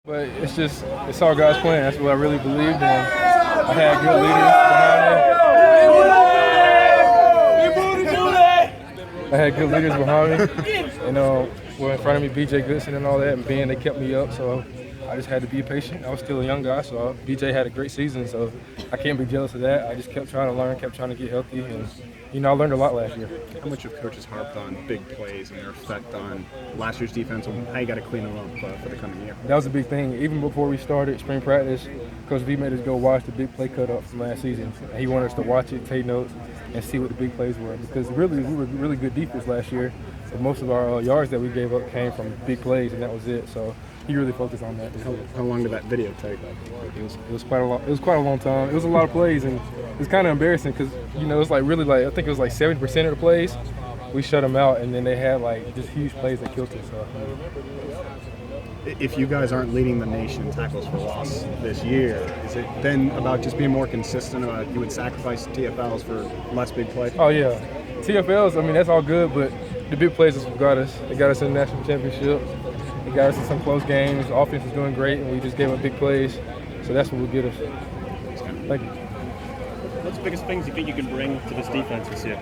But it's all God's plan. That's what I really believed in. I had good leaders behind me. I had good leaders behind me. And were in front of me, BJ Goodson and all that, and Ben, they kept me up. So I just had to be patient. I was still a young guy, so BJ had a great season. So I can't be jealous of that. I just kept trying to learn, kept trying to get healthy, and I learned a lot last year. How much have coaches harped on big plays and their effect on last year's defense and how you got to clean them up for the coming year? That was a big thing. Even before we started spring practice, Coach V made us go watch the big play cut up from last season. He wanted us to watch it, take notes, and see what the big plays were. Because really, we were really good defense last year, but most of our yards that we gave up came from big plays, and that was it. So he really focused on that. How long did that video take? It was quite a long. It was quite a long time. It was a lot of plays, and it was kind of embarrassing because it's like really I think it was like 70% of the plays we shut them out, and then they had like just huge plays that killed us. So. If you guys aren't leading the nation in tackles for loss this year, is it then about just being more consistent? You would sacrifice TFLs for less big plays? Oh yeah, TFLs. I mean that's all good, but the big plays is what got us. They got us in the national championship. They got us in some close games. The offense was doing great, and we just gave up big plays. So that's what will get us. Thank you. What's the biggest things you think you can bring to this defense this year?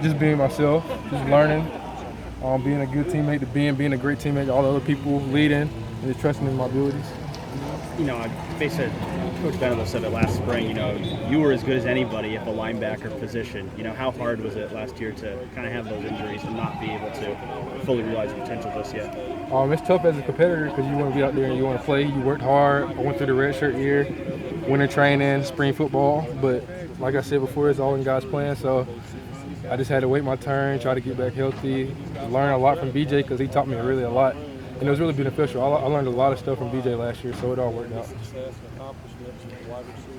Just being myself, just learning, being a good teammate to being a great teammate to all the other people, leading, and just trusting in my abilities. They said, Coach Venable said it last spring, you were as good as anybody at the linebacker position. How hard was it last year to kind of have those injuries and not be able to fully realize your potential just yet? It's tough as a competitor because you want to be out there and you want to play. You worked hard. I went through the redshirt year, winter training, spring football. But like I said before, it's all in God's plan. So I just had to wait my turn, try to get back healthy, learn a lot from BJ because he taught me really a lot. And it was really beneficial. I learned a lot of stuff from BJ last year, so it all worked out.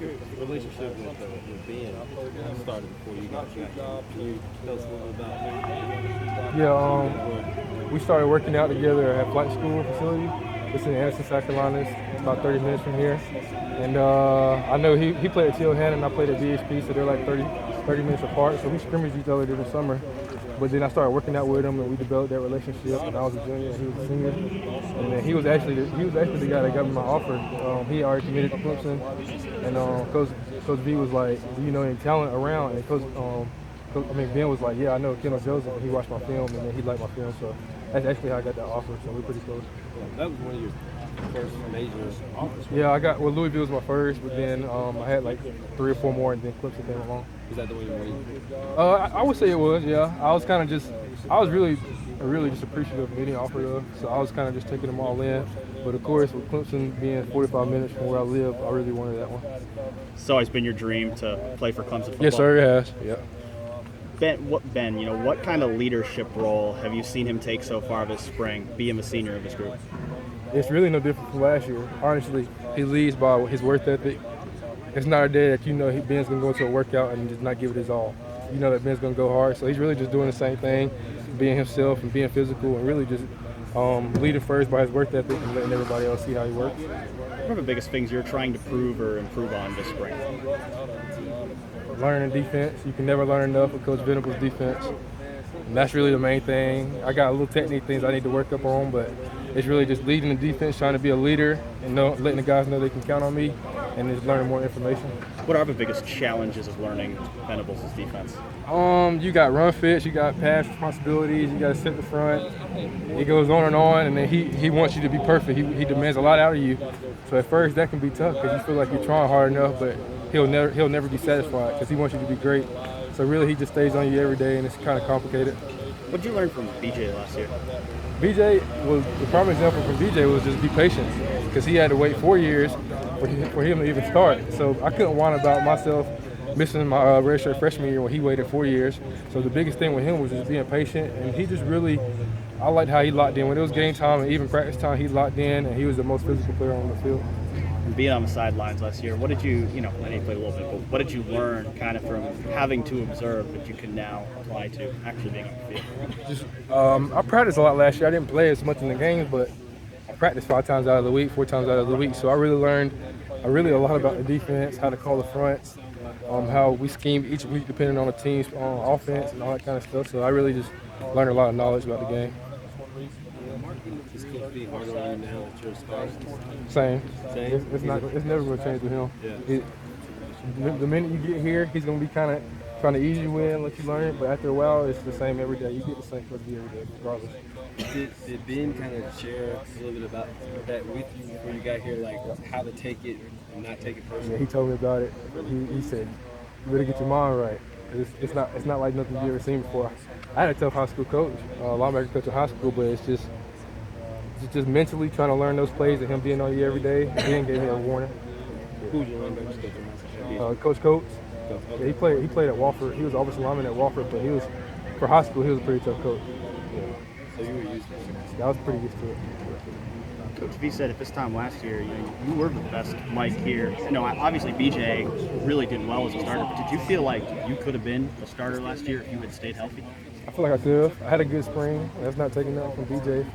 Your relationship with Ben started before you got here. Can you tell us a little bit about him? Yeah, we started working out together at Flight School facility. It's in Anderson, South Carolina. It's about 30 minutes from here. And I know he played at Tilhan and I played at BHP, so they're like 30 minutes apart. So we scrimmaged each other during the summer. But then I started working out with him, and we developed that relationship. And I was a junior, and he was a senior. And then he was actually the guy that got me my offer. He already committed to Clemson, and Coach V was like, "Do you know any talent around?" And Ben was like, "Yeah, I know Kendall Joseph." And he watched my film, and then he liked my film. So that's actually how I got that offer. So we're pretty close. That was one of your first major offers. Yeah, Louisville was my first, but then I had like 3 or 4 more, and then Clemson came along. Is that the way you waited? I would say it was, yeah. I was really just appreciative of any offer though. So I was kind of just taking them all in. But of course, with Clemson being 45 minutes from where I live, I really wanted that one. It's always been your dream to play for Clemson football? Yes, sir, it has. Yeah. Ben, what kind of leadership role have you seen him take so far this spring, being the senior of this group? It's really no different from last year. Honestly, he leads by his work ethic. It's not a day that Ben's going to go into a workout and just not give it his all. You know that Ben's going to go hard. So he's really just doing the same thing, being himself and being physical and really just leading first by his work ethic and letting everybody else see how he works. What are the biggest things you're trying to prove or improve on this spring? Learning defense. You can never learn enough of Coach Venable's defense. And that's really the main thing. I got a little technique things I need to work up on, but it's really just leading the defense, trying to be a leader and letting the guys know they can count on me and just learning more information. What are the biggest challenges of learning Venables' defense? You got run fits, you got pass responsibilities, you got to set the front. It goes on, and then he wants you to be perfect. He demands a lot out of you. So at first that can be tough because you feel like you're trying hard enough, but he'll never be satisfied because he wants you to be great. So really he just stays on you every day, and it's kind of complicated. What did you learn from BJ last year? BJ was the prime example from BJ was just be patient because he had to wait 4 years for him to even start. So I couldn't whine about myself missing my redshirt freshman year when he waited 4 years. So the biggest thing with him was just being patient, and he just really, I liked how he locked in. When it was game time and even practice time, he locked in, and he was the most physical player on the field. And being on the sidelines last year, what did you, I know you played a little bit, but what did you learn kind of from having to observe that you can now apply to actually being on the field? Just, I practiced a lot last year. I didn't play as much in the games, but I practiced 5 times out of the week, 4 times out of the week. So I really learned a lot about the defense, how to call the fronts, how we scheme each week depending on the team's offense and all that kind of stuff. So I really just learned a lot of knowledge about the game. Mark, just keep be harder on you now that you're a starter? Same. Same? It's never going to change with him. Yeah. The minute you get here, he's going to be kind of trying to ease you in, let you learn. But after a while, it's the same every day. You get the same Coach V every day, regardless. Did Ben kind of share a little bit about that with you before you got here, like how to take it and not take it personally? Yeah, he told me about it. He said, "You better get your mind right. It's not like nothing you ever seen before." I had a tough high school coach, linebacker coach in high school, but it's just mentally trying to learn those plays and him being on you every day. Ben gave me a warning. Who's your linebacker coach? Coach Coates. Yeah, he played at Wofford. He was offensive lineman at Wofford, but for high school he was a pretty tough coach. Yeah. So you were used to it. I was pretty used to it. Coach V said at this time last year, you were the best Mike here. Obviously BJ really did well as a starter, but did you feel like you could have been a starter last year if you had stayed healthy? I feel like I could have. I had a good spring. That's not taking nothing from BJ,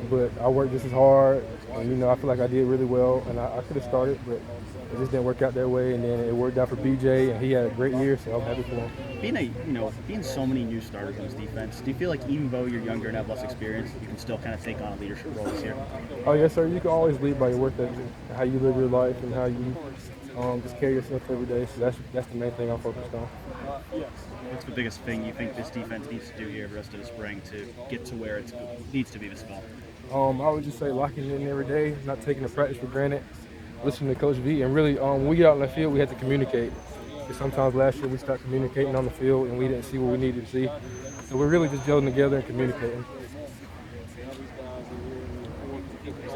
but I worked just as hard. And, I feel like I did really well, and I could have started, but it just didn't work out that way. And then it worked out for BJ, and he had a great year, so I'm happy for him. Being so many new starters on this defense, do you feel like even though you're younger and have less experience, you can still kind of take on a leadership role this year? Oh yes, sir. You can always lead by your work ethic, how you live your life, and how you just carry yourself every day. So that's the main thing I'm focused on. What's the biggest thing you think this defense needs to do here the rest of the spring to get to where it needs to be this fall? I would just say locking in every day, not taking the practice for granted, listening to Coach V, and really when we get out in the field, we have to communicate. Because sometimes last year we stopped communicating on the field and we didn't see what we needed to see. So we're really just gelling together and communicating.